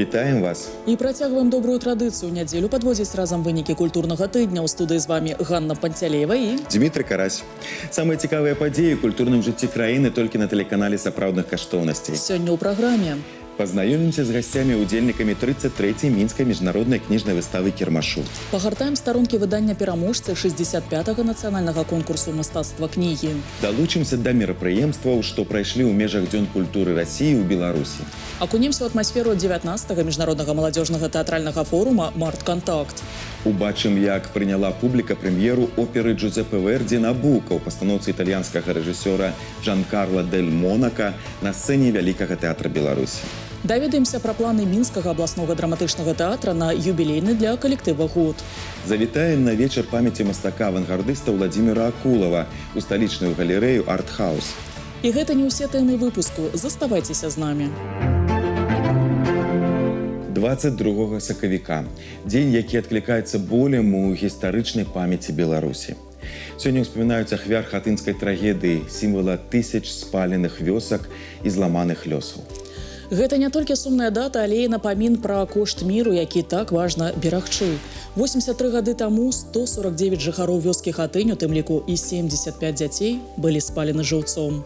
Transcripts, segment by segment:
Вітаем вас. І працягваем добрую традыцыю. Нядзелю падводзіць разам вынікі культурнага тыдня. У студыі з вами Ганна Панцялеева і Дмітрий Карась. Самыя цікавыя падзеі ў культурным жыцці краіны толькі на тэлеканале сапраўдных каштоўнасцей. Сёння ў праграме. Пазнаёмімся з гасцямі-удзельнікамі 33-й мінскай міжнароднай кніжнай выставы «Кірмашу». Пагартаем старонкі выдання пераможцы 65-го нацыянальнага конкурсу мастацтва кнігі. Далучымся да мерапрыемстваў, што прайшлі ў межах Дзён культуры Расіі ў Беларусі. Акунемся ў атмасферу 19-го міжнароднага маладзёжнага тэатральнага форума «Март-Кантакт». Убачым, як прыняла публіка прэм'еру оперы Джузеппе Верді «Набука» ў пастаноўцы італьянскага рэжысёра Жан-Карло Дель Монака на сцэне Вялікага тэатра Беларусі. Даведаемся пра планы мінскага абласнога драматычнага тэатра на юбілейны для калектыва год. Завітаем на вечар памяці мастака-авангардыста Владзіміра Акулава у сталічную галерэю «Арт-хаус». І гэта не ўсе тэмы выпуску. Заставайцеся з намі. 22 сакавіка. Дзень, які адклікаецца болем у гістарычнай памяці Беларусі. Сёння ўспамінаюць ахвяр хатынскай трагедыі, сімвала тысяч спаленых вёсак і зламаных лёсаў. Гэта не толькі сумная дата, але і напамін пра кошт міру, які так важна берагчы. 83 гады таму 149 жыхароў вёскі Хатынь, у тым ліку і 75 дзяцей, былі спалены жыўцом.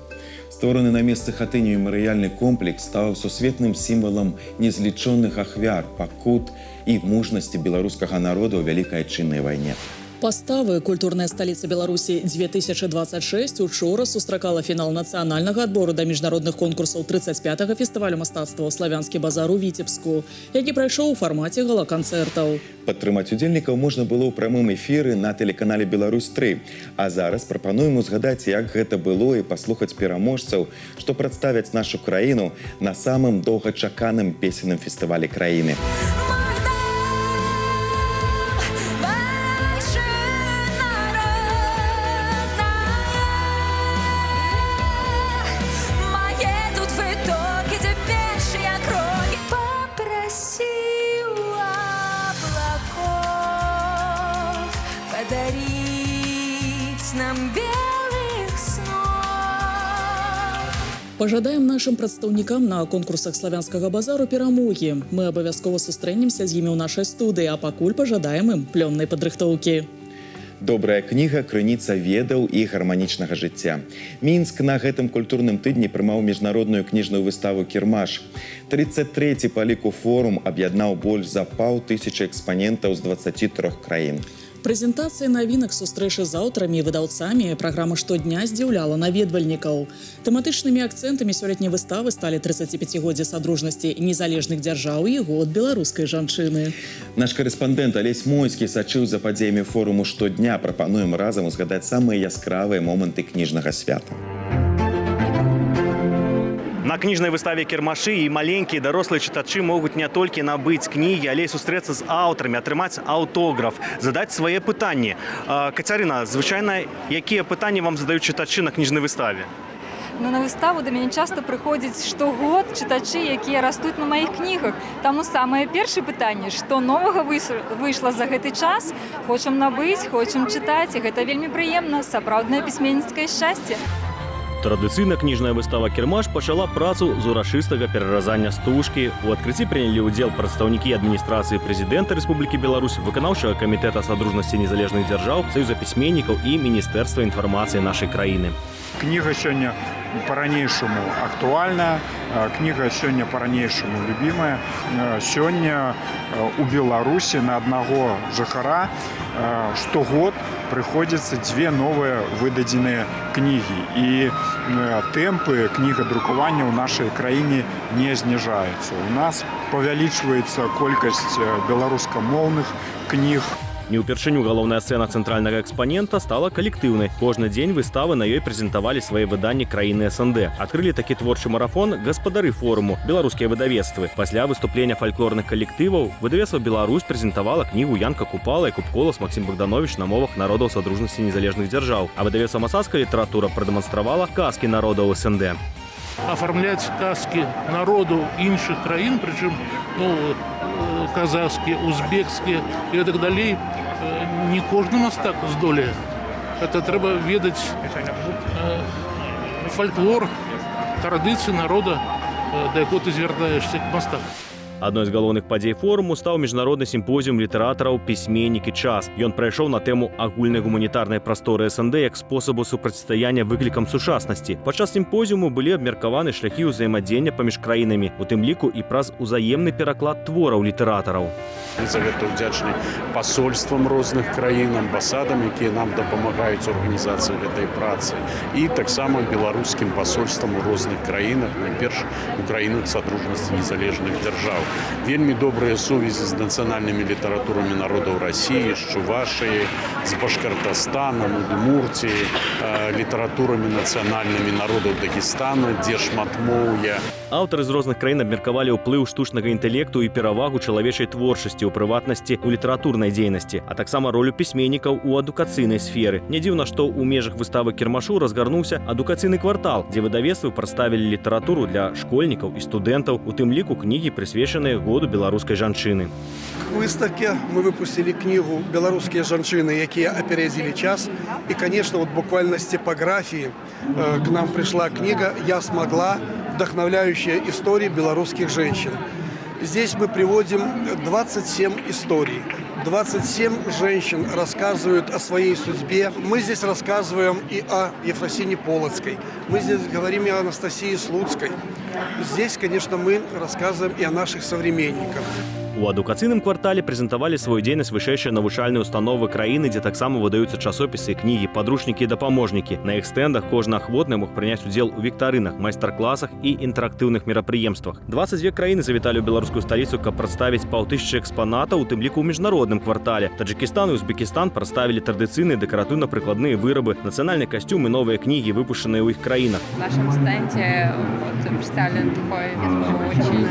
Створаны на месцы Хатыню мемарыяльны комплекс стаў сусветным сімвалам незлічоных ахвяр, пакут і мужнасці беларускага народа ў Вялікай Адчыннай вайне. Паставы «Культурная сталіца Беларусі 2026» учора сустракала фінал нацыянальнага адбору да міжнародных конкурсаў 35-го фестывалю мастацтва «Славянскі базар» у Віцебску, які прайшоў у фармаце гала-канцэртаў. Падтрымаць удзельнікаў можна было ў прамым эфіры на тэлеканале «Беларусь-3». А зараз прапануем узгадаць, як гэта было і паслухаць пераможцаў, што прадставяць нашу краіну на самым доўгачаканым песенным фестывалі краіны. Пажадаем нашым прадстаўнікам на конкурсах славянскага базару перамогі. Мы абавязкова сустрэнемся з імі ў нашай студыі, а пакуль пажадаем ім плённай падрыхтоўкі. Добрая кніга, крыніца ведаў і гарманічнага жыцця. Мінск на гэтым культурным тыдні прымаў міжнародную кніжную выставу «Кірмаш». 33-й па ліку форум аб'яднаў больш за 500 экспанентаў з 23 краін. Прэзентацыі навінак, сустрэчы з аўтарамі і выдаўцамі праграма штодня здзіўляла наведвальнікаў. Тэматычнымі акцэнтамі сёлетняй выставы сталі 35-годдзе садружнасці незалежных дзяржаў і год беларускай жанчыны. Наш корэспандэнт Алесь Мойскі сачыў за падзеямі форуму штодня. Прапануем разам узгадаць самыя яскравыя моманты кніжнага свята. На кніжнай выставе «Кірмашы» і маленькія дарослыя чытачы могуць не толькі набыць кнігі, але і сустрэцца з аўтарамі, атрымаць аўтограф, задаць свае пытанні. Кацярына, звычайна, якія пытанні вам задаюць чытачы на кніжнай выставе? На выставу да мяне часта прыходзяць штогод чытачы, якія растуць на маіх кнігах. Таму самае першае пытанне, што новага выйшла за гэты час, хочам набыць, хочам чытаць, і гэта вельмі прыемна, сапраўднае пісьменніцкае шчасце. Традыцыйна кніжная выстава «Кірмаш» пачала працу з урачыстага пераразання стужкі. У адкрыцці прынялі ўдзел прадстаўнікі адміністрацыі прэзідэнта Рэспублікі Беларусь, выканаўчага камітэта садружнасці незалежных дзяржаў, Саюза пісьменнікаў і Міністэрства інфармацыі нашай краіны. Книга сегодня по-ранейшему актуальная, книга сегодня по-ранейшему любимая. Сегодня у Беларуси на одного жыхара штогод приходится две новые выдаденные книги. И темпы книгодрукавання в нашей краине не снижаются. У нас павялічваецца колькасць беларускамоўных книг. Не ўпершыню галоўная сцэна цэнтральнага экспанента стала калектыўнай. Кожны дзень выставы на ёй прэзентавалі свае выданні краіны СНД. Адкрылі такі творчы марафон гаспадары форуму «Беларускія выдавецтвы». Пасля выступлення фальклорных калектываў выдавецтва «Беларусь» прэзентавала кнігу Янка Купала і Купколас Максім Богданович на мовах народаў садружнасці незалежных дзяржаў. А выдавецтва мастацкая літаратура прадэманстравала казкі народаў СНД. Оформлять казки народу іншых краін, причем казахские, узбекские и так далее, не кожны мастак здолее. Это треба ведать фольклор, традиции народа, до якого ты звертаешься к мастаку. Адной з галоўных падзей форуму стаў міжнародны сімпозіум літаратараў «Пісьменнік і час». Ён прайшоў на тэму агульнай гуманітарнай прасторы СНД як спосабу супрацьстаяння выклікам сучаснасці. Падчас сімпозіуму былі абмеркаваны шляхі ўзаемадзеяння паміж краінамі, у тым ліку і праз узаемны пераклад твораў літаратараў. Мы за гэта ўдзячны пасольствам розных краін, амбасадам, якія нам дапамагаюць у арганізацыі гэтай працы, і таксама беларускім пасольствам у розных краінах, найперш у краінах Содружнасці незалежных дзяржаў. Вельмі добрыя сувязі з нацыянальнымі літаратурамі народаў Расіі, з Чувашыі, з Башкартастанам, Удмурціі, літаратурамі нацыянальнымі народаў Дагестана, дзе шматмоўя. Аўтары з розных краін абмеркавалі ўплыў штучнага інтэлекту і перавагу чалавечай творчасці, у прыватнасці у літаратурнай дзейнасці, а таксама ролю пісьменнікаў у адукацыйнай сферы. Не дзіўна, што ў межах выставы кірмашу разгарнуўся адукацыйны квартал, дзе выдавецтвы прадставілі літаратуру для школьнікаў і студэнтаў, у тым ліку кнігі, прысвечаныя году беларускай жанчыны. К выставке мы выпустили книгу «Белорусские женщины, якія опередили час». И, конечно, вот буквально с типографии к нам пришла книга «Я смогла. Вдохновляющая история белорусских женщин». Здесь мы приводим 27 историй. 27 женщин рассказывают о своей судьбе. Мы здесь рассказываем и о Ефросине Полоцкой. Мы здесь говорим и о Анастасии Слуцкой. Здесь, конечно, мы рассказываем и о наших современниках. У адукацыйным квартале прэзентавалі сваю дзейнасць вышэйшыя навучальныя установы краіны, дзе таксама выдаюцца часопісы, кнігі, падручнікі і дапаможнікі. На іх стэндах кожны ахвотны мог прыняць удзел у віктарынах, майстар-класах і інтэрактыўных мерапрыемствах. 22 краіны завіталі ў беларускую сталіцу, каб прадставіць 500 экспанатаў, у тым ліку ў міжнародным квартале. Таджикістан і Узбекістан прадставілі традыцыйныя дэкаратыўна-прыкладныя вырабы, нацыянальны касцюм і новыя кнігі, выпушчаныя ў іх краінах. В нашем стенде представлен такой очень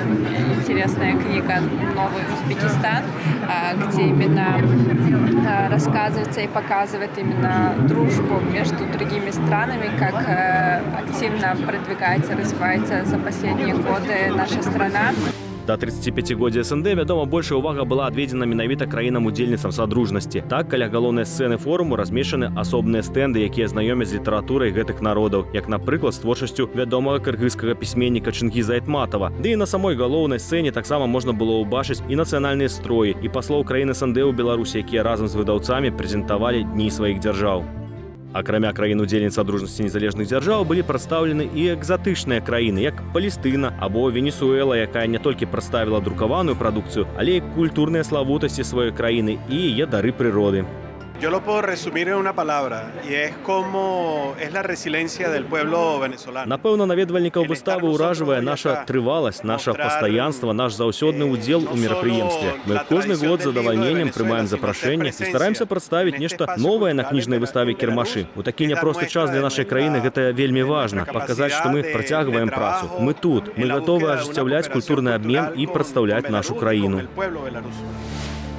интересная книга «Новый Узбекистан», где именно рассказывается и показывает именно дружбу между другими странами, как активно продвигается, развивается за последние годы наша страна. Да 35-годдзя СНД, вядома, большая ўвага была адведзена менавіта краінам-удзельніцам Содружнасці. Так, каля галоўнай сцэны форуму размешчаны асобныя стэнды, якія знаёмяць з літаратурай гэтых народаў, як, напрыклад, з творчасцю вядомага кыргызскага пісьменніка Чынгіза Айтматова. Ды і на самой галоўнай сцэне таксама можна было ўбачыць і нацыянальныя строі, і паслоў краін СНД ў Беларусі, якія разам з выдаўцамі прэзентавалі дні сваіх дзяржаў. Акрамя краін-удзельніц Содружнасці незалежных дзяржаў былі прадстаўлены і экзатычныя краіны, як Палестына або Венесуэла, якая не толькі прадставіла друкаваную прадукцыю, але і культурныя славутасці сваёй краіны і яе дары прыроды. Yo lo puedo resumir en una palabra, y es como es la resiliencia del pueblo venezolano. Напэўна, наведвальнікаў выставы ўражвае наша трываласць, наша пастаянства, наш заўсёдны ўдзел у мерапрыемстве. Мы кожны год з задавальненнем прымаем запрашэнне і стараемся прадставіць нешта новае на кніжнай выставе кірмашы. У такі няпросты час для нашай краіны гэта вельмі важна. Паказаць, што мы працягваем працу. Мы тут. Мы гатовы ажыццяўляць культурны абмен і прадстаўляць нашу краіну.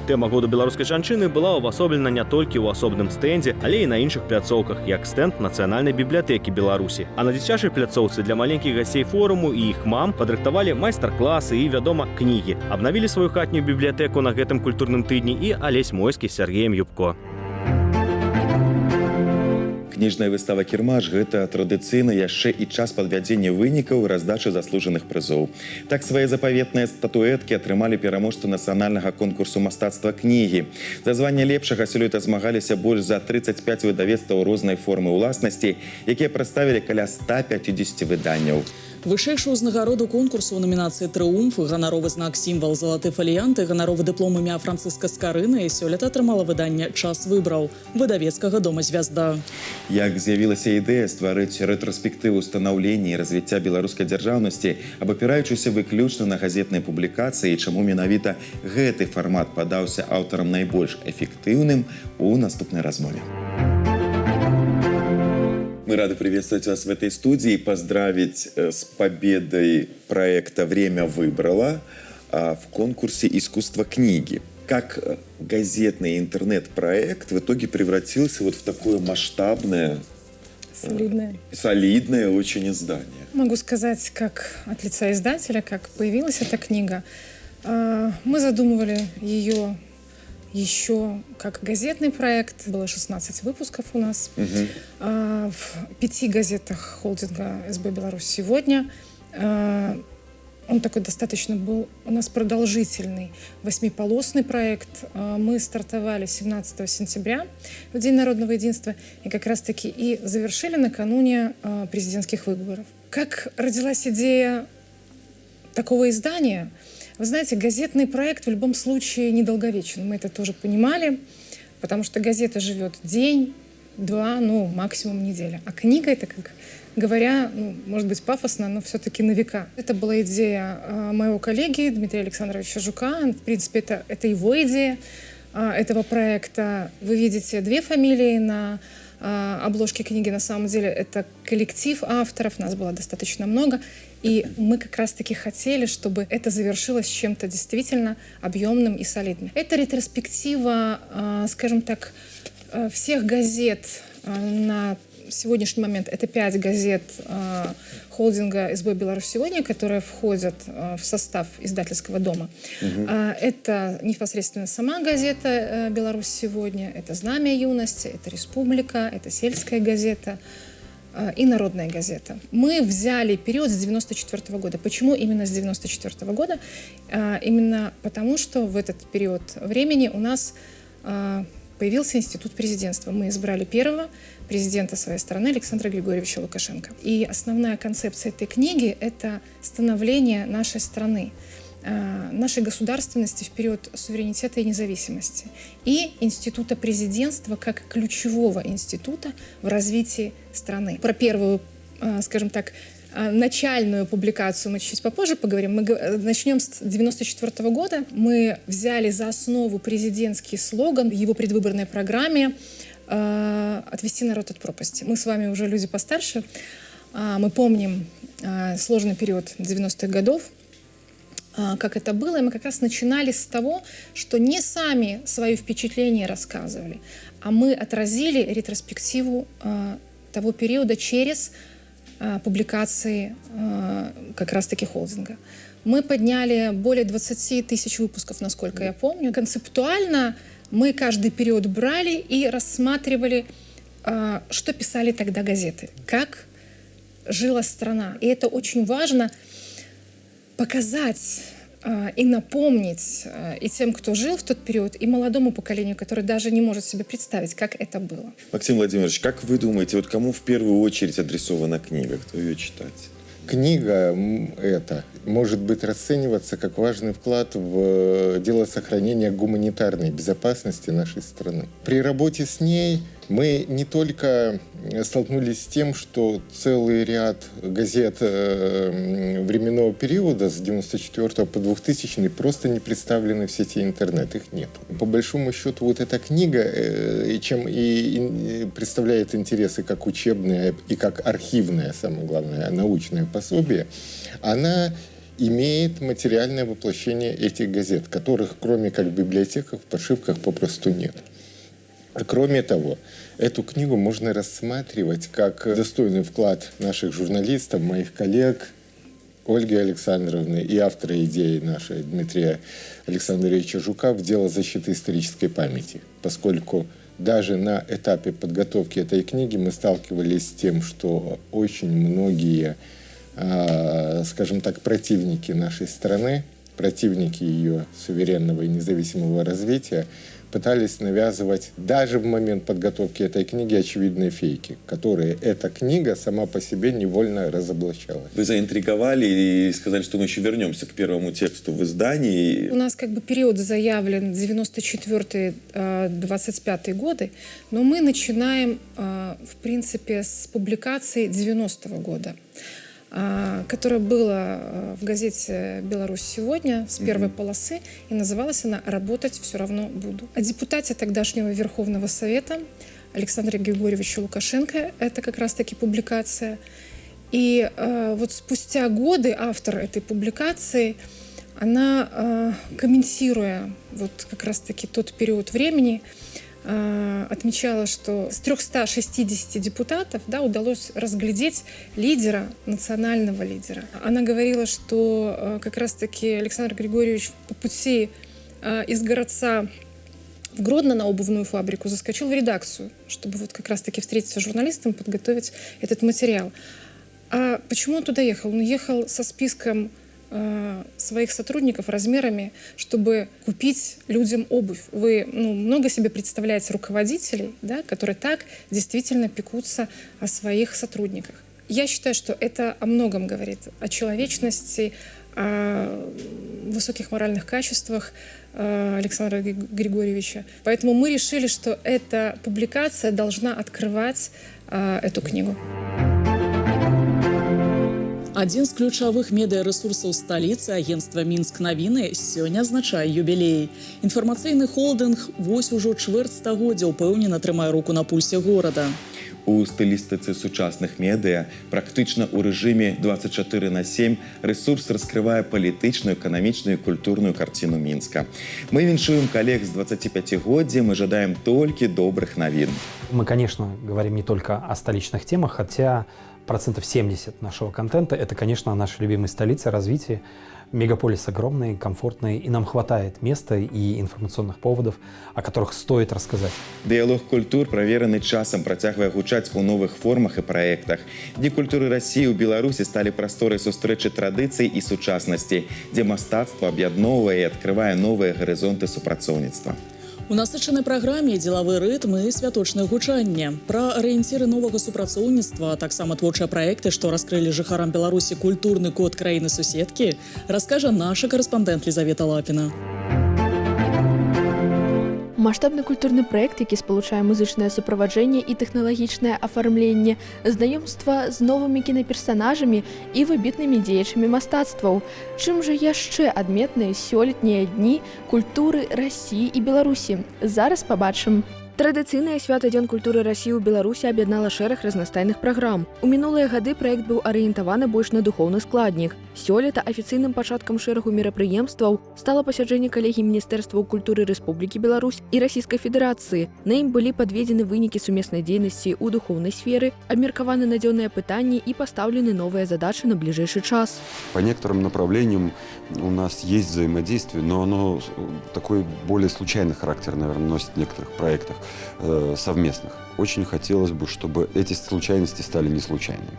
Тэма году беларускай жанчыны была ўвасоблена не толькі ў асобным стэндзе, але і на іншых пляцоўках, як стэнд Нацыянальнай бібліятэкі Беларусі. А на дзіцячай пляцоўцы для маленькіх гасцей форуму і іх мам падрыхтавалі майстар-класы і, вядома, кнігі. Абнавілі сваю хатнюю бібліятэку на гэтым культурным тыдні і Алесь Мойскі з Сергеем Юбко. Кніжная выстава «Кірмаш» – гэта традыцыйна яшчэ і час падвядзення вынікаў і раздачы заслужаных прызоў. Так, свае запаветныя статуэткі атрымалі пераможцы нацыянальнага конкурсу мастацтва кнігі. За званне лепшага сёлета змагаліся больш за 35 выдавецтваў рознай формы ўласнасці, якія прадставілі каля 150 выданняў. Вышэйшую ўзнагароду конкурсу ў намінацыі «Трыумф», ганаровы знак «Сімвал», «Залаты фаліянт» і ганаровы дыплом імя Францыска Скарыны сёлета атрымала выданне «Час выбраў» выдавецкага дома «Звязда». Як з'явілася ідэя стварыць рэтраспектыву станаўлення і развіцця беларускай дзяржаўнасці, абапіраючыся выключна на газетнай публікацыі, чаму менавіта гэты фармат падаўся аўтарам найбольш эфектыўным, у наступнай размове. Мы рады приветствовать вас в этой студии и поздравить с победой проекта «Время выбрало» в конкурсе «Искусство книги». Как газетный интернет-проект в итоге превратился вот в такое масштабное, солидное очень издание? Могу сказать, как от лица издателя, как появилась эта книга. Мы задумывали ее еще как газетный проект. Было 16 выпусков у нас. В 5 газетах холдинга СБ «Беларусь сегодня». Он такой достаточно был у нас продолжительный, 8-полосный проект. Мы стартовали 17 сентября, в День народного единства, и как раз-таки и завершили накануне президентских выборов. Как родилась идея такого издания? Вы знаете, газетный проект в любом случае недолговечен. Мы это тоже понимали, потому что газета живет день, два, ну, максимум неделя. А книга — это, как говоря, ну, может быть, пафосно, но все-таки на века. Это была идея моего коллеги Дмитрия Александровича Жука. В принципе, это его идея этого проекта. Вы видите 2 фамилии на обложке книги. На самом деле это коллектив авторов, нас было достаточно много. И мы как раз-таки хотели, чтобы это завершилось чем-то действительно объемным и солидным. Это ретроспектива, скажем так, всех газет на сегодняшний момент. Это 5 газет холдинга СБ «Беларусь сегодня», которые входят в состав издательского дома. Это непосредственно сама газета «Беларусь сегодня», это «Знамя юности», это «Республика», это «Сельская газета» и «Народная газета». Мы взяли период с 1994 года. Почему именно с 1994 года? Именно потому, что в этот период времени у нас появился институт президентства. Мы избрали первого президента своей страны Александра Григорьевича Лукашенко. И основная концепция этой книги — это становление нашей страны, нашей государственности в период суверенитета и независимости, и института президентства как ключевого института в развитии страны. Про первую, скажем так, начальную публикацию мы чуть попозже поговорим. Мы начнем с 1994 года. Мы взяли за основу президентский слоган в его предвыборной программе «Отвести народ от пропасти». Мы с вами уже люди постарше. Мы помним сложный период 90-х годов, как это было. И мы как раз начинали с того, что не сами свои впечатления рассказывали, а мы отразили ретроспективу того периода через публикации как раз-таки холдинга. Мы подняли более 20 тысяч выпусков, насколько я помню. Концептуально мы каждый период брали и рассматривали, что писали тогда газеты, как жила страна. И это очень важно показать и напомнить и тем, кто жил в тот период, и молодому поколению, которое даже не может себе представить, как это было. Максим Владимирович, как вы думаете, вот кому в первую очередь адресована книга, кто ее читает? Книга эта может быть расцениваться как важный вклад в дело сохранения гуманитарной безопасности нашей страны. При работе с ней мы не только столкнулись с тем, что целый ряд газет временного периода с 1994 по 2000 просто не представлены в сети интернет, их нет. По большому счету вот эта книга, чем и представляет интересы как учебная и как архивное, самое главное, научное пособие, она имеет материальное воплощение этих газет, которых кроме как в библиотеках, в подшивках попросту нет. Кроме того, эту книгу можно рассматривать как достойный вклад наших журналистов, моих коллег, Ольги Александровны и автора идеи нашей Дмитрия Александровича Жука в дело защиты исторической памяти, поскольку даже на этапе подготовки этой книги мы сталкивались с тем, что очень многие, скажем так, противники нашей страны, противники ее суверенного и независимого развития, пытались навязывать даже в момент подготовки этой книги очевидные фейки, которые эта книга сама по себе невольно разоблачала. Вы заинтриговали и сказали, что мы еще вернемся к первому тексту в издании. У нас как бы период заявлен 94-25 годы, но мы начинаем, в принципе, с публикации 90-го года, которая была в газете «Беларусь сегодня» с первой полосы, и называлась она «Работать все равно буду». О депутате тогдашнего Верховного Совета Александре Григорьевиче Лукашенко это как раз-таки публикация. И вот спустя годы автор этой публикации, она, комментируя вот как раз-таки тот период времени, отмечала, что с 360 депутатов, да, удалось разглядеть лидера, национального лидера. Она говорила, что как раз-таки Александр Григорьевич по пути из городца в Гродно на обувную фабрику заскочил в редакцию, чтобы вот как раз-таки встретиться с журналистом, подготовить этот материал. А почему он туда ехал? Он ехал со списком своих сотрудников размерами, чтобы купить людям обувь. Вы много себе представляете руководителей, да, которые так действительно пекутся о своих сотрудниках. Я считаю, что это о многом говорит, о человечности, о высоких моральных качествах Александра Григорьевича. Поэтому мы решили, что эта публикация должна открывать эту книгу. Адзін з ключавых медыярэсурсаў сталіцы агенцтва Мінск навіны сёння адзначае юбілей. Інфармацыйны холдынг вось ужо чвэрцьстагоддзя ўпэўнена трымае руку на пульсе горада. У стылістыцы сучасных медыа практычна ў рэжыме 24/7 рэсурс раскрывае палітычную, эканамічную і культурную карціну Мінска. Мы віншуем калег з 25-годдзем і жадаем толькі добрых навін. Мы, конечно, говорим не только о столичных темах, хотя 70% нашего контента – это, конечно, о нашей любимой столице, развитии. Мегаполис огромный, комфортный, и нам хватает места и информационных поводов, о которых стоит рассказать. Дыялог культур, правераны часам, працягвае гучаць у новых формах і праектах. Дні культуры Расіі ў Беларусі сталі прасторай сустрэчы традыцый і сучаснасці, дзе мастацтва аб'ядноўвае і адкрывае новыя гарызонты супрацоўніцтва. У насычанай праграме дзелавы рытм і святочнае гучанне. Пра арыенціры новага супрацоўніцтва, а таксама творчыя праекты, што раскрылі жыхарам Беларусі культурны код краіны-суседкі, раскажа наша карэспандэнт Лізавета Лапіна. Маштабны культурны праект, які спалучае музычнае суправаджэнне і тэхналагічнае афармленне, знаёмства з новымі кінаперсанажамі і выбітнымі дзеячамі мастацтваў. Чым жа яшчэ адметныя сёлетнія дні культуры Расіі і Беларусі? Зараз пабачым. Традыцыйнае свята Дзень культуры Расіі ў Беларусі аб'яднала шэраг разнастайных праграм. У мінулыя гады праект быў арыентаваны больш на духоўны складнік. Сёлета афіцыйным пачаткам шэрагу мерапрыемстваў стала пасяджэнне калегій Міністэрстваў культуры Рэспублікі Беларусь і Расійскай Федэрацыі. На ім былі падведзены вынікі сумеснай дзейнасці ў духоўнай сферы, абмеркаваны надзённыя пытанні і пастаўлены новыя задачы на бліжэйшы час. По некоторым направлениям у нас есть взаимодействие, но оно такой более случайный характер, наверное, носит в некоторых проектах совместных. Очень хотелось бы, чтобы эти случайности стали не случайными.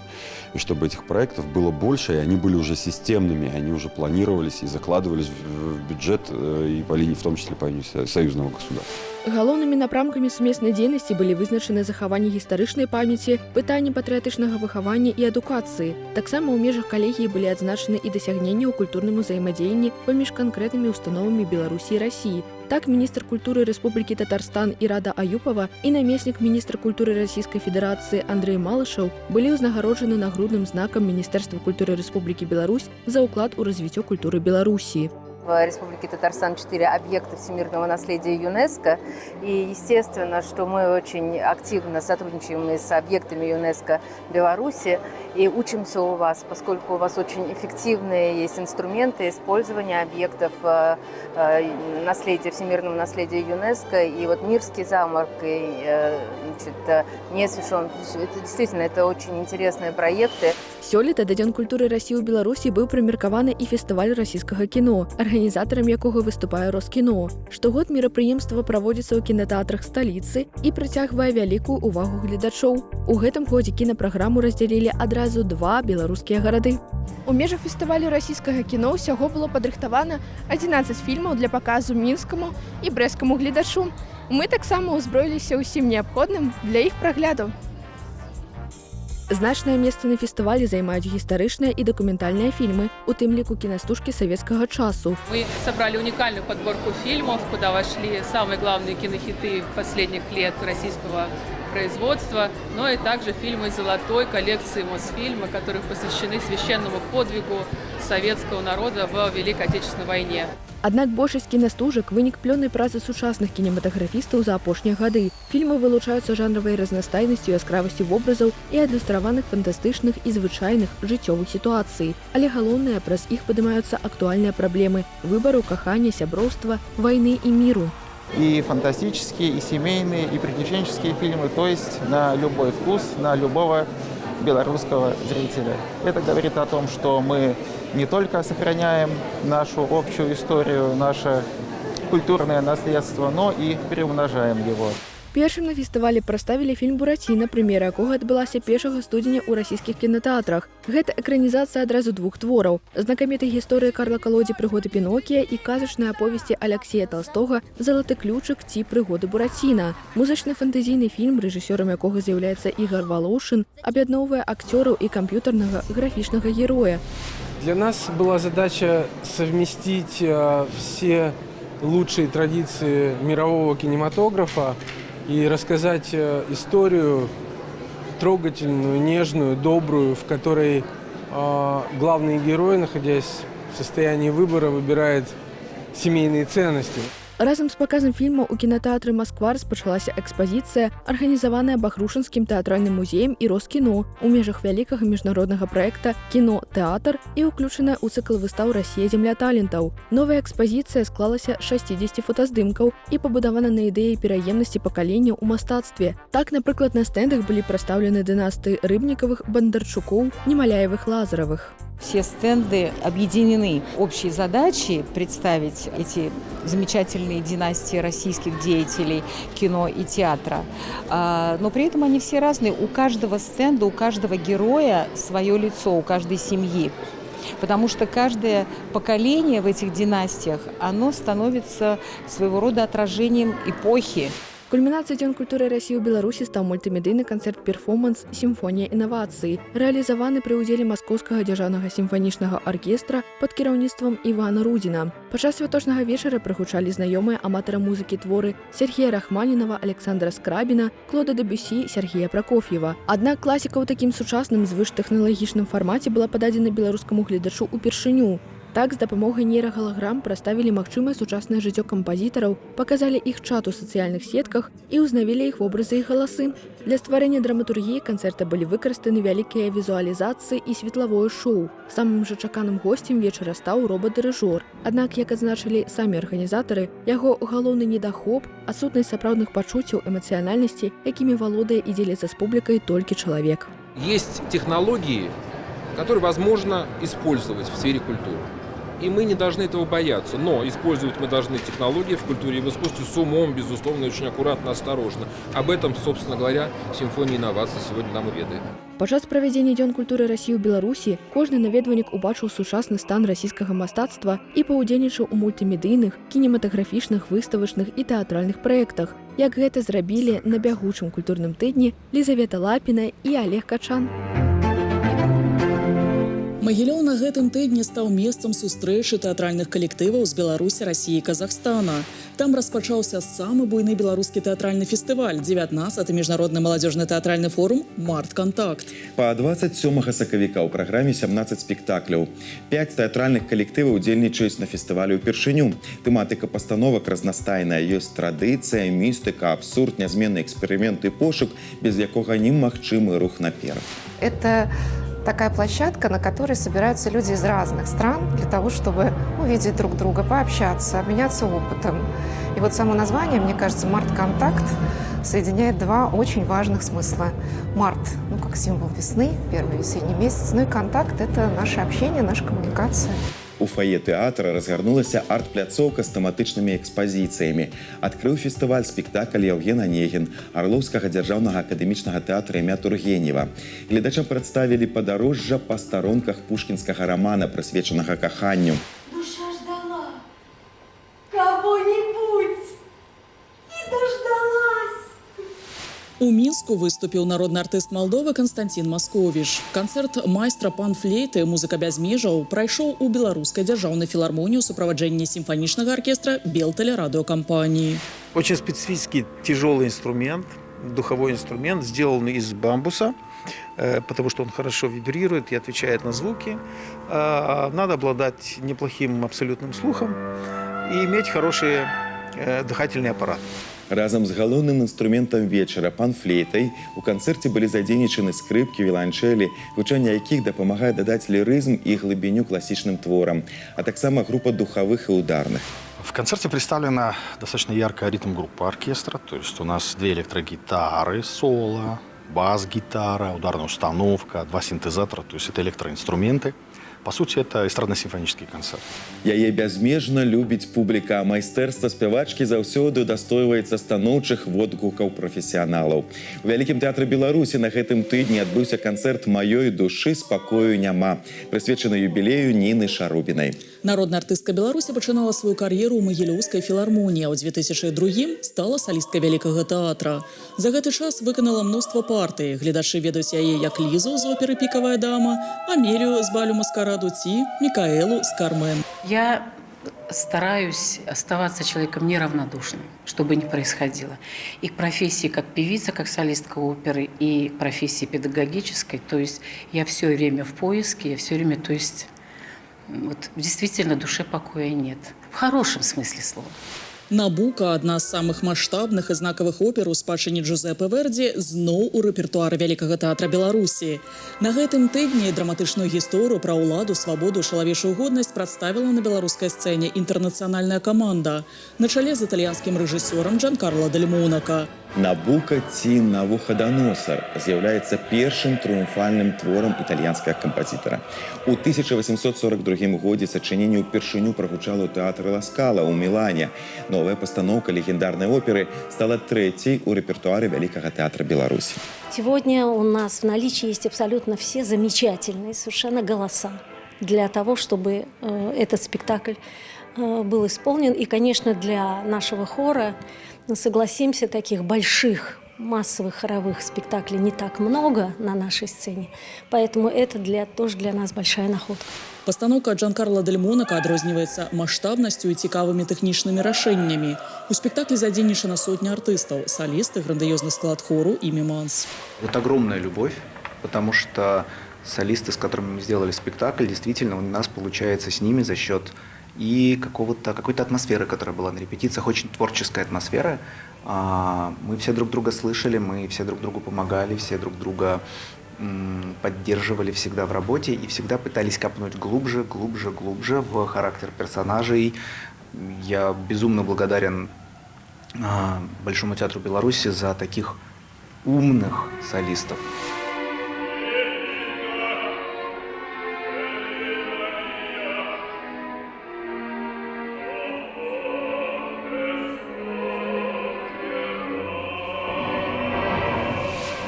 И чтобы этих проектов было больше, и они были уже системными, они уже планировались и закладывались в бюджет, и по линии, в том числе по линии союзного государства. Галоўнымі напрамкамі сумеснай дзейнасці былі вызначаны захаванне гістарычнай памяці, пытанні патрыятычнага выхавання і адукацыі. Таксама ў межах калегіі былі адзначаны і дасягненні ў культурным узаемадзеянні паміж канкрэтнымі установамі Беларусі і Расіі. Так, міністр культуры Рэспублікі Татарстан Ирада Аюпова і намеснік міністра культуры Расійскай Федэрацыі Андрей Малышаў былі ўзнагароджаны нагрудным знакам Міністэрства культуры Рэспублікі Беларусь за ўклад у развіццё культуры Беларусі. В Республике Татарстан 4 объекта всемирного наследия ЮНЕСКО. И естественно, что мы очень активно сотрудничаем и с объектами ЮНЕСКО Беларуси и учимся у вас, поскольку у вас очень эффективные есть инструменты использования объектов наследия, всемирного наследия ЮНЕСКо. И вот Мирский замок, и Несвишон. Это действительно это очень интересные проекты. Сёлета да Дзень культуры Расіі ў Беларусі быў прымеркаваны і фестываль расійскага кіно, арганізатарам якога выступае Роскіно. Штогод мерапрыемства праводзіцца ў кінатэатрах сталіцы і прыцягвае вялікую увагу гледачоў. У гэтым годзе кінапраграму раздзялілі адразу 2 беларускія гарады. У межах фестывалю расійскага кіно ўсяго было падрыхтавана 11 фільмаў для паказу мінскаму і брэсцкаму гледачу. Мы таксама ўзброіліся ўсім неабходным для іх прагляду. Значнае месца на фестывалі займаюць гістарычныя і дакументальныя фільмы, у тым ліку кінастужкі савецкага часу. Мы собрали уникальную подборку фильмов, куда вошли самые главные кинохиты последних лет российского производства, но и также фильмы золотой коллекции Мосфильма, которые посвящены священному подвигу советского народа в Великой Отечественной войне. Аднак большасць кінастужак вынік плённай працы сучасных кінематаграфістаў за апошнія гады. Фільмы вылучаюцца жанравай разнастайнасцю і яскравасцю вобразаў і адлюстраваных фантастычных і звычайных жыццёвых сітуацый. Але галоўнае, праз іх падымаюцца актуальныя праблемы выбару, кахання, сяброўства, вайны і міру. И фантастические, и семейные, и приключенческие фильмы, то есть на любой вкус, на любого белорусского зрителя. Это говорит о том, что мы не только сохраняем нашу общую историю, наше культурное наследство, но и приумножаем его. Першым на фестывалі прадставілі фільм «Бураціна», прэм'ера якога адбылася 1 студзеня ў расійскіх кінатэатрах. Гэта экранізацыя адразу двух твораў: знакамітай гісторыі Карла Калодзі «Прыгоды Пінокія» і казачнай аповесці Аляксея Толстога «Залаты ключык» ці «Прыгоды Бураціна». Музычны фантазійны фільм, рэжысёрам якога з'яўляецца Ігор Волошин, аб'ядноўвае акцёраў і камп'ютарнага графічнага героя. Для нас была задача совместить все лучшие традиции мирового кинематографа и рассказать историю трогательную, нежную, добрую, в которой главный герой, находясь в состоянии выбора, выбирает семейные ценности. Разам з паказам фільма ў кінатэатры «Масква» распачалася экспазіцыя, арганізаваная Бахрушынскім тэатральным музеем і Роскіно у межах вялікага міжнароднага праекта «Кіно-тэатр» і ўключаная ў цыкл выстаў «Расія земля талентаў». Новая экспазіцыя склалася з 60 фотаздымкаў і пабудавана на ідэі пераемнасці пакаленняў у мастацтве. Так, напрыклад, на стэндах былі прадстаўлены дынастыі Рыбнікавых, Бандарчукоў, Немаляевых, Лазаровых. Все стенды объединены общей задачей представить эти замечательные династии российских деятелей кино и театра. Но при этом они все разные. У каждого стенда, у каждого героя свое лицо, у каждой семьи. Потому что каждое поколение в этих династиях, оно становится своего рода отражением эпохи. Кульмінацыяй Дзён культуры Расіі ў Беларусі стаў мультымедыйны канцэрт-перформанс «Сімфонія інавацыі», рэалізаваны пры ўдзеле Маскоўскага дзяржаўнага сімфанічнага аркестра пад кіраўніцтвам Івана Рудзіна. Падчас святочнага вечара прагучалі знаёмыя аматара музыкі творы Сергея Рахманінава, Александра Скрабіна, Клода Дебюсі, Сергея Пракоф'ева. Аднак класіка ў такім сучасным звыштэхналагічным фармаце была пададзена беларускаму гледачу ўпершыню. Так, з дапамогай нейрагалаграм прадставілі магчымае сучаснае жыццё кампазітараў, паказалі іх чат у сацыяльных сетках і ўзнавілі іх вобразы і галасы. Для стварэння драматургіі канцэрта былі выкарыстаны вялікія візуалізацыі і светлавое шоу. Самым жа чаканым госцем вечара стаў робат-дырыжор. Аднак, як адзначылі самі арганізатары, яго галоўны недахоп – адсутнасць сапраўдных пачуццяў эмацыянальнасці, якімі валодае і дзеліцца з публікай толькі чалавек. Есть технологии, которые возможно использовать в сфере культуры. И мы не должны этого бояться. Но использовать мы должны технологии в культуре и в искусстве с умом, безусловно, очень аккуратно, осторожно. Об этом, собственно говоря, Сімфонія інавацый сегодня нам и ведает. Падчас правядзення Дзён культуры Расіі ў Беларусі кожны наведвальнік убачыў сучасны стан расійскага мастацтва і паўдзельнічаў у мультымедыйных, кінематаграфічных, выставачных і тэатральных праектах. Як гэта зрабілі на бягучым культурным тыдні Лізавета Лапіна і Олег Качан. Магілёў на гэтым тыдні стаў месцам сустрэчы тэатральных калектываў з Беларусі, Расіі і Казахстана. Там распачаўся самы буйны беларускі тэатральны фестываль, 19-й міжнародны маладзёжны тэатральны форум «Март-Кантакт». Па 27 сакавіка ў праграме 17 спектакляў. 5 тэатральных калектываў удзельнічаюць на фестывалі ўпершыню. Тэматыка пастановак разнастайная, ёсць традыцыя, містыка, абсурд, нязменны эксперымент і пошук, без якога немагчымы рух наперад. Это такая площадка, на которой собираются люди из разных стран для того, чтобы увидеть друг друга, пообщаться, обменяться опытом. И вот само название, мне кажется, «Март-Контакт» соединяет два очень важных смысла. Март, ну, как символ весны, первый весенний месяц, ну и контакт – это наше общение, наша коммуникация. У фае тэатра разгарнулася арт-пляцоўка з тэматычнымі экспазіцыямі. Адкрыў фестываль спектакль Яўген Анегін Арлоўскага дзяржаўнага акадэмічнага тэатра імя Тургенева. Гледачам прадставілі падарожжа па старонках пушкінскага рамана, прысвечанага каханню. Душа ждала кого-нибудь и дождалась. У Мінску выступіў народны артыст Малдовы Константин Масковіш. Канцэрт майстра пан-флейты «Музыка без межаў» прайшоў у Беларускай дзяржаўнай філармоніі ў суправаджэнні сімфанічнага оркестра Белтелерадиокомпании. Очень специфический тяжелый инструмент, духовой инструмент, сделанный из бамбуса, потому что он хорошо вибрирует и отвечает на звуки. Надо обладать неплохим абсолютным слухом и иметь хороший дыхательный аппарат. Разам з галоўным інструментам вечара пан-флейтай у канцэрце былі задзейнічаны скрыпкі, віяланчэлі, гучанне якіх дапамагае дадаць лірызм і глыбіню класічным творам, а таксама група духовых и ударных. В концерте представлена достаточно яркая ритм-группа оркестра, то есть у нас 2 электрогитары, соло, бас-гитара, ударная установка, 2 синтезатора, то есть это электроинструменты. По сути, это эстрадно-симфонический концерт. Яе бязмежна любіць публіка, а майстэрства спявачкі заўсёды дастойваецца станоўчых водгукаў прафесіяналаў. У Вялікім тэатры Беларусі на гэтым тыдні адбыўся канцэрт «Маёй душы спакою няма», прысвечаны юбілею Ніны Шарубінай. Народная артыстка Беларусі пачынала сваю кар'еру ў Магілёўскай філармоніі, а ў 2002 стала салісткай Вялікага тэатра. За гэты час выканала мноства партый. Гледачы ведаюць яе як Лізу з оперы «Пікавая дама», Амелію з балю «Маскараду» ці Микаэлу з «Кармен». Я стараюсь оставаться человеком неравнодушным, что бы ни происходило. И к профессии как певица, как солистка оперы, и к профессии педагогической. То есть я все время в поиске, я все время, то есть вот действительно душе покоя нет. В хорошем смысле слова. «Набука» – одна з самых маштабных і знакавых опер у спадчыне Джузеппе Верді, зноў у рэпертуары Вялікага тэатра Беларусі. На гэтым тыдні драматычную гісторыю пра ўладу, свабоду, чалавечую годнасць прадставіла на беларускай сцэне інтэрнацыянальная каманда на чале з італьянскім рэжысёрам Джанкарло Дель Монако. «Набука» ці «Навуходоносор» з'яўляецца першым трыумфальным творам італьянскага кампазітара. У 1842 годзе сачыненне ўпершыню прагучала ў тэатры Ла Скала ў Мілане. Новая пастаноўка легендарнай оперы стала трэцяй у рэпертуары Вялікага тэатра Беларусі. Сегодня у нас в наличии есть абсолютно все замечательные совершенно голоса для того, чтобы этот спектакль был исполнен. И, конечно, для нашего хора, согласимся, таких больших массовых хоровых спектаклей не так много на нашей сцене, поэтому это тоже для нас большая находка. Пастаноўка Джанкарло Дель Монако адрозніваецца маштабнасцю і цікавымі тэхнічнымі рашэннямі. У спектаклі задзейнічана сотня артыстаў, солисты, грандиозный склад хору и миманс. Вот огромная любовь, потому что солисты, с которыми мы сделали спектакль, действительно у нас получается с ними за счет и какой-то атмосферы, которая была на репетициях, очень творческая атмосфера. Мы все друг друга слышали, мы все друг другу помогали, все друг друга поддерживали всегда в работе и всегда пытались копнуть глубже в характер персонажей. Я безумно благодарен Большому театру Беларуси за таких умных солистов.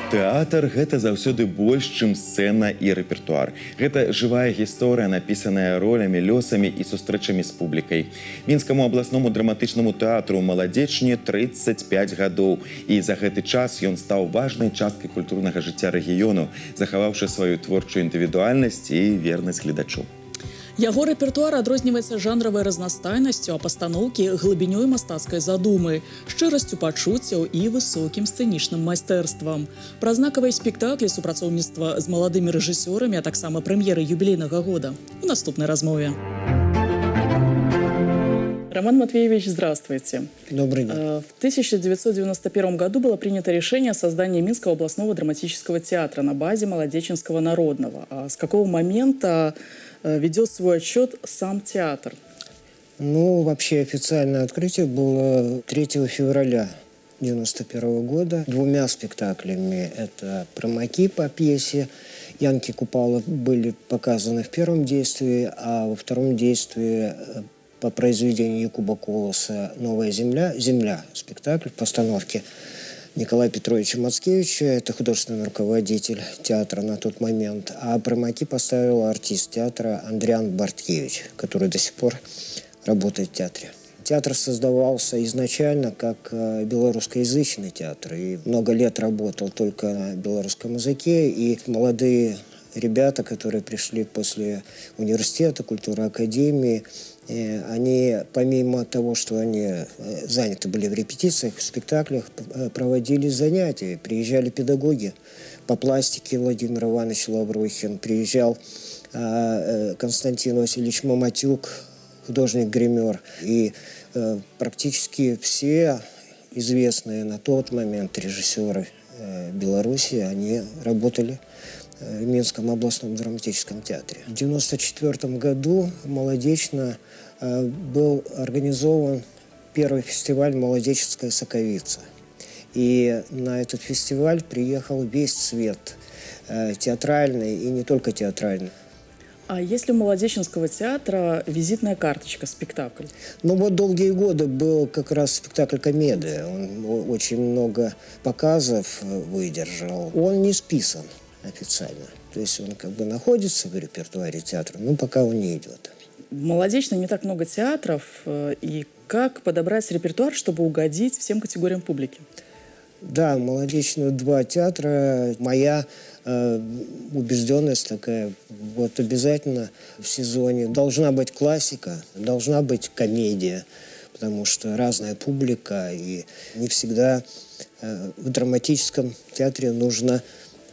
Тэатр – гэта заўсёды больш, чым сцэна і рэпертуар. Гэта жывая гісторыя, напісаная ролямі, лёсамі і сустрэчамі з публікай. Мінскаму абласному драматычнаму тэатру маладзечне 35 гадоў. І за гэты час ён стаў важнай часткай культурнага жыцця рэгіёну, захаваўшы сваю творчую індывідуальнасць і вернасць гледачу. Яго рэпертуар адрозніваецца жанравай разнастайнасцю, а пастаноўкі глыбінёй мастацкай задумы, шчырасцю пачуццяў і высокім сцэнічным майстэрствам. Пра знакавыя спектаклі, супрацоўніцтва з маладымі рэжысёрамі, а таксама прэм'еры юбілейнага года у наступнай размове. Роман Матвеевич, здравствуйте. Добрый день. В 1991 году было принято решение о создании Минского областного драматического театра на базе Молодеченского народного. А с какого момента ведет свой отчет сам театр? Ну, вообще официальное открытие было 3 февраля 1991 года двумя спектаклями. Это «Промаки» по пьесе Янки Купала были показаны в первом действии, а во втором действии по произведению Якуба Колоса «Новая земля», спектакль в постановке Николая Петровича Мацкевича, это художественный руководитель театра на тот момент, а «Промаки» поставил артист театра Андриан Барткевич, который до сих пор работает в театре. Театр создавался изначально как белорусскоязычный театр и много лет работал только на белорусском языке, и молодые ребята, которые пришли после университета, культурной академии, они, помимо того, что они заняты были в репетициях, в спектаклях, проводили занятия. Приезжали педагоги по пластике Владимир Иванович Лаврухин, приезжал Константин Васильевич Маматюк, художник-гример. И практически все известные на тот момент режиссеры Беларуси, они работали в Минском областном драматическом театре. В 1994 году молодечно был организован первый фестиваль «Молодеческая соковица». И на этот фестиваль приехал весь цвет, театральный и не только театральный. А если у Молодеченского театра визитная карточка, спектакль? Ну вот долгие годы был как раз спектакль «Комедия». Он очень много показов выдержал. Он не списан официально. То есть он как бы находится в репертуаре театра, но пока он не идет. В Молодечном не так много театров. И как подобрать репертуар, чтобы угодить всем категориям публики? Да, Молодечного 2 театра. Моя убежденность такая, вот обязательно в сезоне должна быть классика, должна быть комедия, потому что разная публика, и не всегда в драматическом театре нужно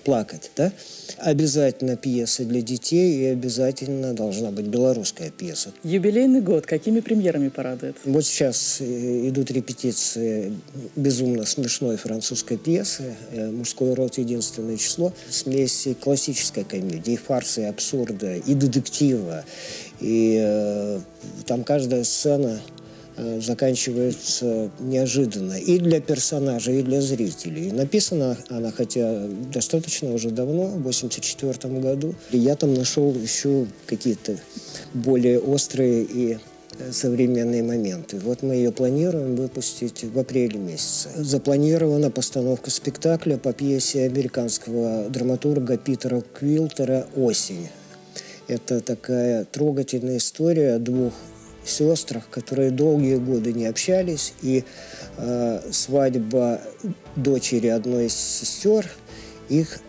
плакать, да? Обязательно пьеса для детей, и обязательно должна быть белорусская пьеса. Юбилейный год. Какими премьерами порадует? Вот сейчас идут репетиции безумно смешной французской пьесы «Мужской род. Единственное число». Смесь классической комедии, фарса, и абсурда, и детектива. И там каждая сцена заканчивается неожиданно и для персонажей, и для зрителей. Написана она, хотя достаточно уже давно, в 1984 году. И я там нашел еще какие-то более острые и современные моменты. Вот мы ее планируем выпустить в апреле месяце. Запланирована постановка спектакля по пьесе американского драматурга Питера Квилтера «Осень». Это такая трогательная история о двух сестрах, которые долгие годы не общались, и свадьба дочери одной из сестер их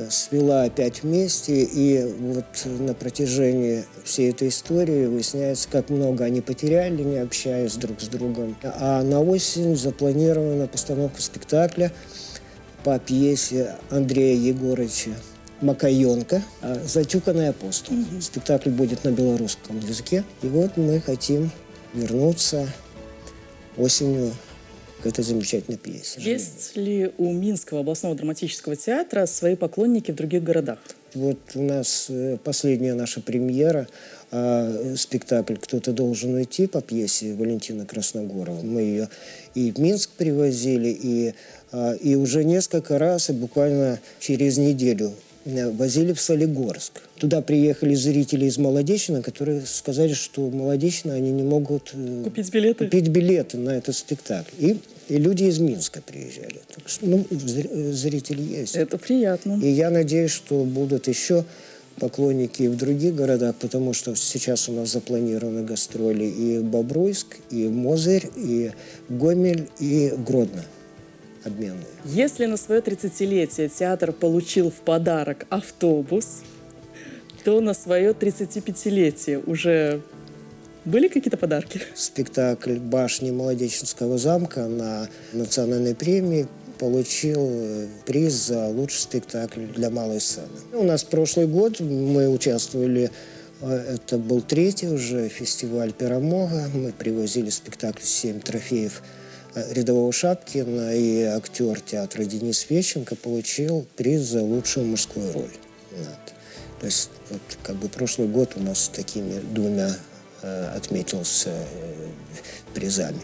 свела опять вместе, и вот на протяжении всей этой истории выясняется, как много они потеряли, не общаясь друг с другом. А на осень запланирована постановка спектакля по пьесе Андрея Егоровича Макаенко «Затюканный апостол». Спектакль будет на белорусском языке. И вот мы хотим вернуться осенью к этой замечательной пьесе. Есть ли у Минского областного драматического театра свои поклонники в других городах? Вот у нас последняя наша премьера, спектакль «Кто-то должен уйти» по пьесе Валентина Красногорова. Мы ее и в Минск привозили, и уже несколько раз, и буквально через неделю возили в Солигорск. Туда приехали зрители из Молодечина, которые сказали, что в Молодечино они не могут купить билеты на этот спектакль. И люди из Минска приезжали. Так что, зрители есть. Это приятно. И я надеюсь, что будут еще поклонники и в других городах, потому что сейчас у нас запланированы гастроли и в Бобруйск, и в Мозырь, и в Гомель, и в Гродно. Обменные. Если на свое 30-летие театр получил в подарок автобус, то на свое 35-летие уже были какие-то подарки? Спектакль «Башни Молодеченского замка» на национальной премии получил приз за лучший спектакль для малой сцены. У нас прошлый год мы участвовали, это был 3-й уже фестиваль «Перемога». Мы привозили спектакль «7 трофеев» рядового Шапкина, и актер театра Денис Фещенко получил приз за лучшую мужскую роль. Вот. То есть вот, как бы прошлый год у нас такими двумя отметился призами.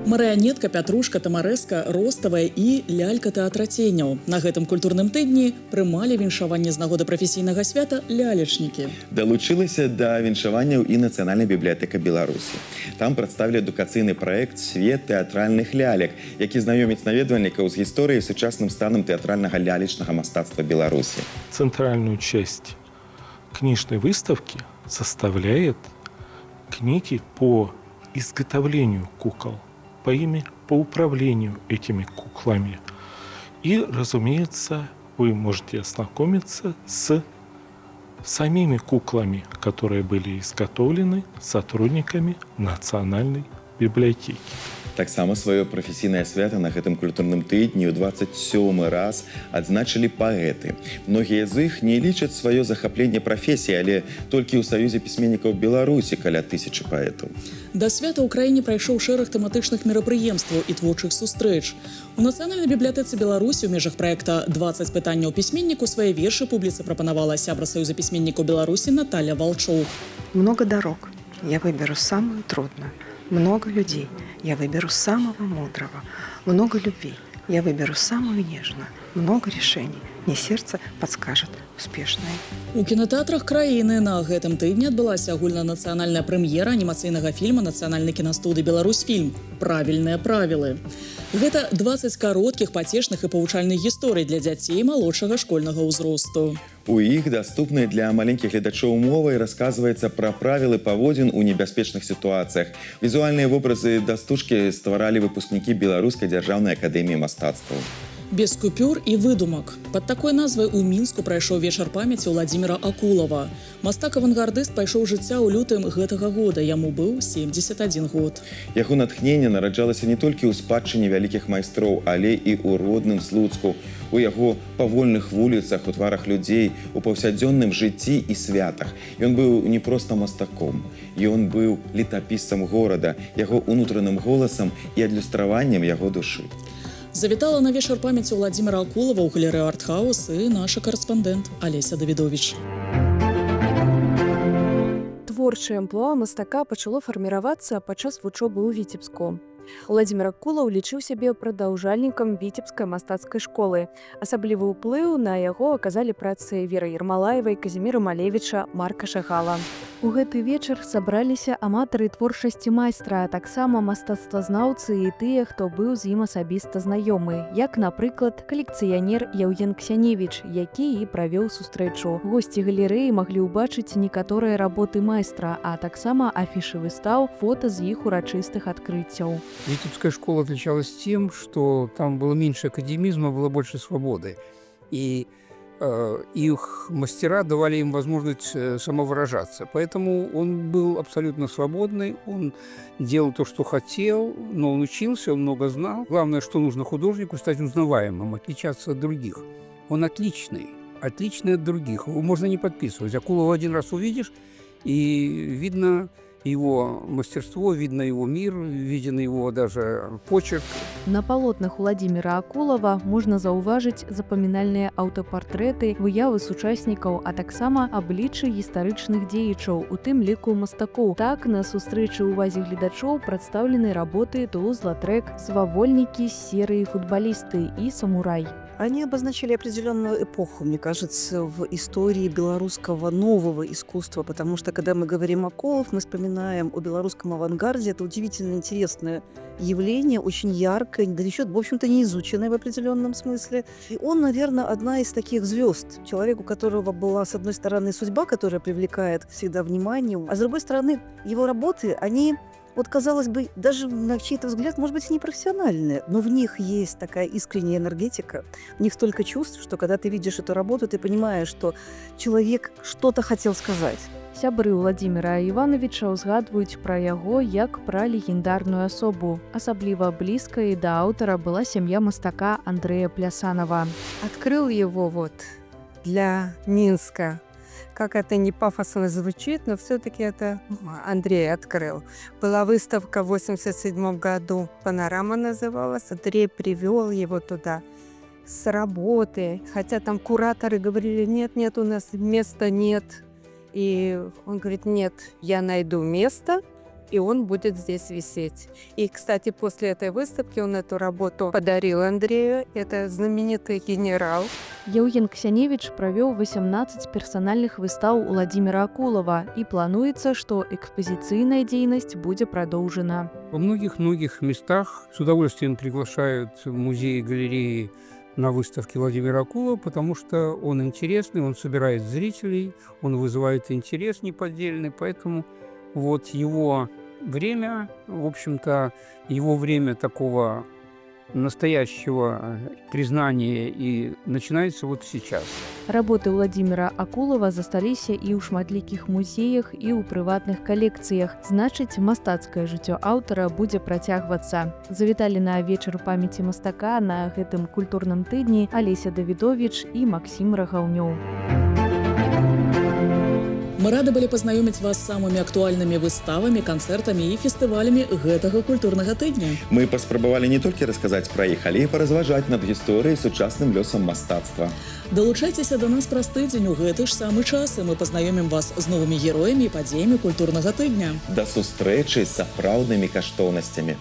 Марыянетка, Пятрушка, Тамарэска, Роставая і лялька тэатра ценяў. На гэтым культурным тыдні прымалі віншаванне з нагоды прафесійнага свята лялечнікі. Далучылася да віншаванняў і Нацыянальная бібліятэка Беларусі. Там прадставілі адукацыйны праект «Свет тэатральных лялек», які знаёміць наведвальнікаў з гісторыяй і сучасным станам тэатральнага лялечнага мастацтва Беларусі. Центральную часть книжной выставки составляет книги по изготовлению кукол, по управлению этими куклами. И, разумеется, вы можете ознакомиться с самими куклами, которые были изготовлены сотрудниками Национальной библиотеки. Таксама сваё прафесійнае свята на гэтым культурным тыдні ў 27-й раз адзначылі паэты. Многія з іх не лічаць сваё захапленне прафесіі, але толькі ў Саюзе пісьменнікаў Беларусі каля 1000 паэтаў. Да свята ў краіне прайшоў шэраг тэматычных мерапрыемстваў і творчых сустрэч. У Нацыянальнай бібліятэцы Беларусі ў межах праекта «20 пытанняў пісьменніку» свае вершы публіцы прапанавала сябра Саюза пісьменнікаў Беларусі Наталья Волчоў. Много дорог. Я выберу самую трудную. Много людей. Я выберу самого мудрого. Много любви. Я выберу самую нежную. Много решений. мне сердце подскажет успешное. У кінотэатрах краіны на гэтым тыдні адбылася агульнанацыянальная прэм'ера анімацыйнага фільма нацыянальнай кінастудыі «Беларусьфільм» «Правільныя правілы». Гэта 20 кароткіх, пацешных і павучальных гісторый для дзяцей малодшага школьнага ўзросту. У іх даступнай для маленькіх гледачоў мовай расказваецца пра правілы паводзін у небяспечных сітуацыях. Візуальныя вобразы дастужкі стваралі выпускнікі Беларускай дзяржаўнай акадэміі мастацтваў. Без купюр і выдумак. Пад такой назвай у Мінску прайшоў вечар памяці Владзіміра Акулова. Мастак-авангардыст пайшоў жыцця ў лютым гэтага года. Яму быў 71 год. Яго натхненне нараджалася не толькі ў спадчыне вялікіх майстроў, але і ў родным Слуцку, у яго павольных вуліцах, у тварах людзей, у паўсядзённым жыцці і святах. Ён быў не проста мастаком. Ён быў летапісцам горада, яго унутраным голасам і адлюстраваннем яго душы. Завітала на вечар памяці Владзіміра Акулова ў галерэю «Артхаус» і наша карэспандэнт Алеся Давідовіч. Творчае амплуа мастака пачало фарміравацца падчас вучобы ў Віцебску. Владзімір Акулаў лічыў сябе прадаўжальнікам віцебскай мастацкай школы. Асаблівы ўплыў на яго аказалі працы Веры Ермалаевай, Казіміра Малевіча, Марка Шагала. У гэты вечар сабраліся аматары творчасці майстра, а таксама мастацтвазнаўцы і тыя, хто быў з ім асабіста знаёмы, як, напрыклад, калекцыянер Яўген Ксяневіч, які і правёў сустрэчу. Госці галерэі маглі ўбачыць некаторыя работы майстра, а таксама афішы выстаў, фота з іх урачыстых адкрыццяў. Витебская школа отличалась тем, что там было меньше академизма, было больше свободы. И их мастера давали им возможность самовыражаться. Поэтому он был абсолютно свободный, он делал то, что хотел, но он учился, он много знал. Главное, что нужно художнику, стать узнаваемым, отличаться от других. Он отличный от других. Его можно не подписывать. Акулова один раз увидишь, и видно его мастерство, видно его мир, виден его даже почерк. На палотнах Владзіміра Акулова можна заўважыць запамінальныя аўтапартрэты, выявы сучаснікаў, а таксама абліччы гістарычных дзеячаў, у тым ліку мастакоў. Так, на сустрэчы ўвазе гледачоў прадстаўлены работы Тулуз-Лаўтрэк, свавольнікі з серыі «Футболисты» и «Самурай». Они обозначили определенную эпоху, мне кажется, в истории белорусского нового искусства, потому что, когда мы говорим о Акулов, мы вспоминаем о белорусском авангарде. Это удивительно интересное явление, очень яркое, да еще, в общем-то, не изученное в определенном смысле. И он, наверное, одна из таких звезд, человек, у которого была, с одной стороны, судьба, которая привлекает всегда внимание, а с другой стороны, его работы, они... Вот, казалось бы, даже на чей-то взгляд, может быть, непрофессиональные, но в них есть такая искренняя энергетика, в них столько чувств, что когда ты видишь эту работу, ты понимаешь, что человек что-то хотел сказать. Сябры Владзіміра Івановича ўзгадваюць пра яго як пра легендарную асобу. Асабліва блізкай да аўтара была сям'я мастака Андрея Плясанова. Открыл его вот для Минска. Как это не пафосно звучит, но все-таки это Андрей открыл. Была выставка в 1987 году, «Панорама» называлась. Андрей привел его туда с работы. Хотя там кураторы говорили, нет, у нас места нет. И он говорит, нет, я найду место, и он будет здесь висеть. И, кстати, после этой выставки он эту работу подарил Андрею. Это знаменитый генерал. Яўген Ксяневіч правёў 18 персанальных выстаў Владзіміра Акулова, і плануецца, што экспазіцыйная дзейнасць будзе прадоўжана. Во многих местах с удовольствием приглашают музеи и галереи на выставке Владимира Акулова, потому что он интересный, он собирает зрителей, он вызывает интерес неподдельный, поэтому вот его время, в общем-то, его время такого настоящего признания и начинается вот сейчас. Работы Владзіміра Акулова засталіся і ў шматлікіх музеях, і ў прыватных калекцыях. Значыць, мастацкае жыццё аўтара будзе працягвацца. Завіталі на вечар памяці мастака на гэтым культурным тыдні Алеся Давідовіч і Максім Рагаўнёў. Мы рады былі пазнаёміць вас з самымі актуальнымі выставамі, канцэртамі і фестывалямі гэтага культурнага тыдня. Мы паспрабавалі не толькі расказаць пра іх, але і паразважаць над гісторыяй сучасным лёсам мастацтва. Далучайцеся да нас праз тыдзень у гэты ж самы час, і мы пазнаёмім вас з новымі героямі і падзеямі культурнага тыдня. Да сустрэчы з сапраўднымі каштоўнасцямі.